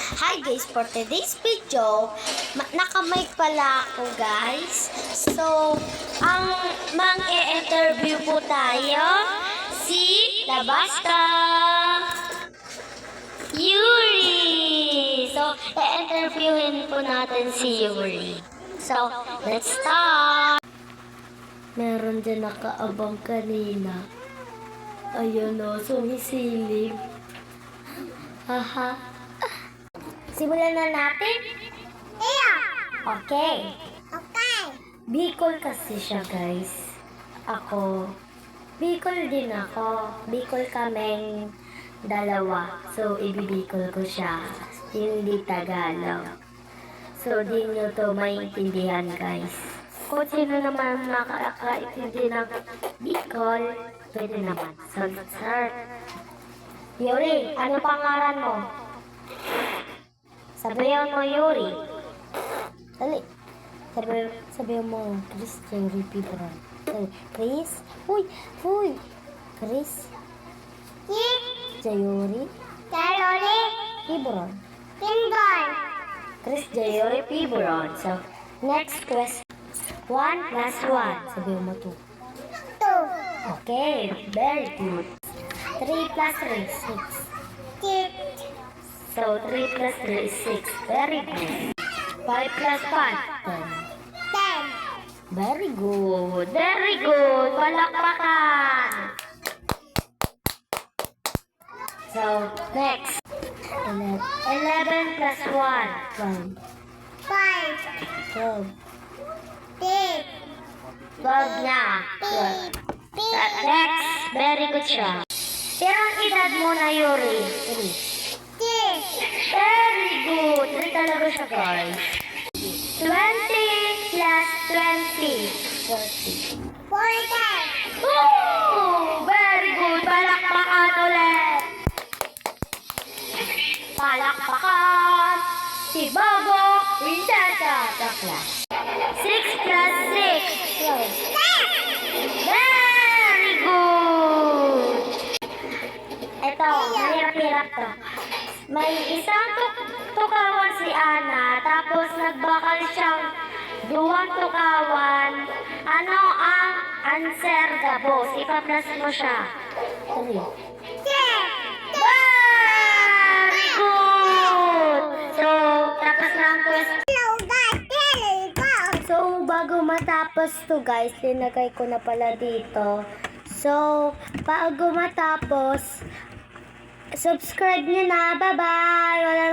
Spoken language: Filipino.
Hi guys, for today's video, nakamay pala ako guys. So, ang mang-i-interview po tayo, si Labasta Yuri. So, i-interviewin po natin si Yuri. So, let's start. Meron din nakaabang kanina. Ayun o, sumisilip. Haha. Simulan na natin? Yeah. Okay. Okay. Bicol kasi siya, guys. Ako. Bicol din ako. Bicol kaming dalawa. So, ibibicol ko siya. Hindi Tagalog. So, di nyo to maintindihan, guys. Kung sino naman nakakaintindi ng Bicol, pwede naman. So, start. Yuri, ano pangalan mo? Sabihan mo, Yuri. Dali. Sabihan mo, Chris Yuri Pibron. Chris? Huy! Chris Yuri Caroli. Pibron. Pinball. Chris Yuri Pibron. So, next question. 1 plus 1. Sabihan mo 2. 2. Okay, very good. 3 plus 3, 6. 6. So, 3 plus 3 is 6. Very good. 5 plus 5, 10. 10. Very good. Very good. Palakpakan. So, next. 11 plus 1, 12. 5. 12. 6. 12 na. 12. Next. Very good siya. Pero ang edad mo na, Yuri? 3. 6. Very good. 3 talaga siya, guys. 20 plus 20. 40. 40. Woo! Very good. Palakpakan ulit. Palakpakan. Si Bobo, Prinsesa, Takla. 6 plus 6. 12. Very good. Ito, mahirap-hirap to. May isang tukawan si Ana, tapos nagbakal siyang 2 tukawan. Ano ang answer, Gabos? Ipa-plus mo siya. 3. 6. Very good! So, tapos na ang question. Hello guys. Hello guys. So, bago matapos to guys, linagay ko na pala dito. So, bago matapos, subscribe nyo na. Bye-bye! Wala